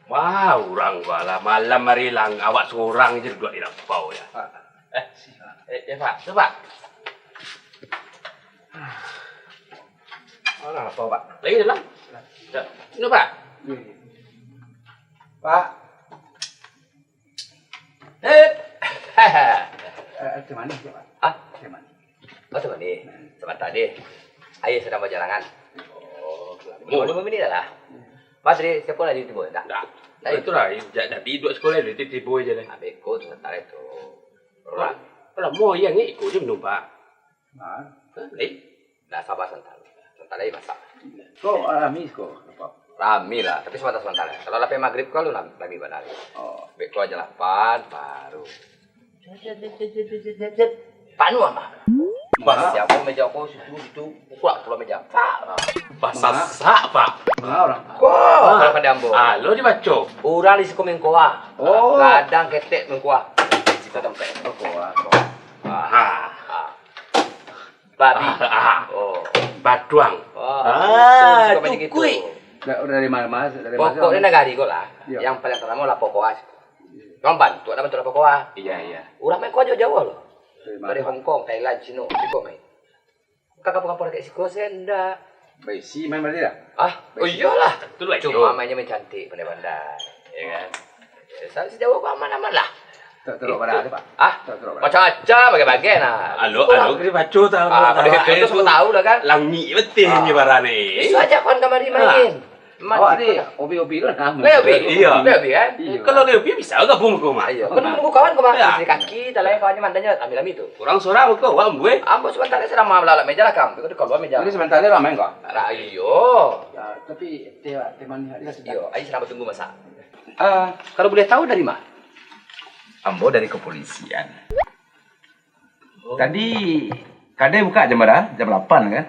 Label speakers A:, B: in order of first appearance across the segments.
A: Wah, orang bala malam hari lang awak seorang je duduk di lampau ya. Pak, Pak.
B: Orang apa, Pak?
A: Lagi dalam. Ini Pak.
B: Pak. Di mana, Pak?
C: Ah,
B: Di mana?
C: oh teman ni. Sebentar ni. Ayah sedang berjalangan.
A: Oh,
C: 5 minit dah lah. Padri, siapa lagi tiba? Tak.
A: Nah, itulah dah tidur sekolah dia tiba aja lah.
C: Habis kau sebentar itu.
A: Orang kalau mau yang ni ikut je menumpak.
B: Nah.
C: Dah sabar sebentar. Sebentar lagi masak.
B: Kau Aramis kau apa?
C: Rami lah, tapi sebentar. Kalau lepas maghrib kau lu Rami benar.
B: Oh.
C: Habis kau aja 8 baru. Panu ama. Bas siapa meja kau situ. Kuat keluar meja. Pak.
A: Bahasa sak, Pak.
B: Mana orang?
C: Kau kalau pada ambo.
A: Lo dibaca.
C: Urang di siku mengkoa.
B: Oh.
C: Kadang ketek mengkoa. Kita tempat.
B: Oh, kau.
C: Babi.
A: Oh. Baduang.
C: Suka macam gitu.
B: Dari mana, Mas? Dari
C: Pokoknya negari kau lah.
B: Iya.
C: Yang paling terama lah pokoknya. Kau bantu, ada bantu lah pokoknya.
A: Iya.
C: Urang main kau jauh-jauh loh.
B: Dari
C: Dari Hong Kong, Thailand, Cina, Siko main. Kakak kampung kayak Siko saya enggak.
B: Besi main berarti dah?
C: Oh iyalah.
A: Itu lah
C: Cuma mainnya main cantik, pandai-pandai. Ya kan? Saya sejauh kau aman-aman lah.
B: Tak teruk pada ada, Pak. Tak teruk pada.
C: Macam-macam bagai-bagai nah.
A: Alo kena baca tahu.
C: Pada itu semua tahu lah kan.
A: Langi betul ni barang ni.
C: Itu aja kawan kamari main.
B: Awak ni hobi-hobi kan?
C: Lebih.
A: Iya.
C: Lebih kan?
A: Kalau lebih bisa gabung kau mah.
C: Iya. Kau nunggu kawan kau mah.
A: Ya.
C: Di kaki, talai kawannya mandanya ambil itu.
A: Orang seorang kau awak gue.
C: Ambo sebentar saya sama melalak meja lah kam. Kau keluar meja.
B: Jadi sebentar ni ramai kau?
C: Iyo.
B: Ya, tapi teman hari sedang.
C: Iyo, ayo selama tunggu masak.
B: Kalau boleh tahu dari mana?
D: Ambo dari kepolisian. Tadi kadang buka jam berapa? Jam 8 kan?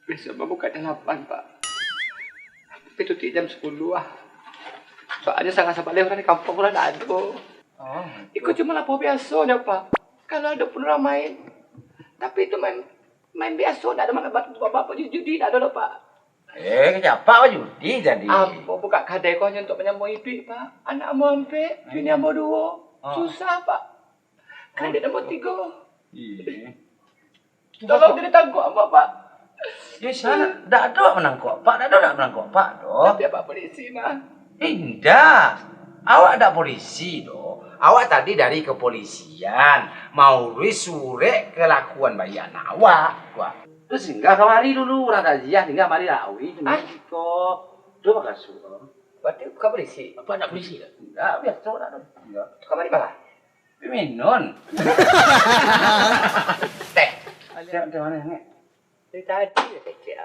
B: Besok buka jam 8, Pak. Tapi tutup jam 10 lah. Soalnya sangat sampai orang di kampung lah tak ada. Ikut cuma lapor biasanya, Pak. Kalau ada pun ramai. Tapi itu main biasa, tak ada mana bapak judi, tak ada, Pak.
D: Kenapa judi jadi?
B: Ambo buka kedai kau hanya untuk menyambung hidup, Pak. Anak ambo ambil, bini ambo 2. Susah, Pak. Kedai ambo 3. Tolong jadi tangguh ambo, Pak.
D: Ya sana, tak ada menangkap Pak, tak ada menangkap Pak doh.
B: Tapi apa polisi mah?
D: Indah, awak ada polisi doh. Awak tadi dari kepolisian mau surat kelakuan bayi anak awak. Wah.
B: Terus singgah kamari dulu, orang kajian singgah mari lawi cuma kok. Coba kasih.
C: Berarti bukan polisi.
A: Apa nak polisi dah?
B: Enggak, biasa tak ada. Enggak.
C: Kamari mana?
B: Minum.
C: Teh.
B: Siap di mana ni?
C: Dari tadi ya kecil.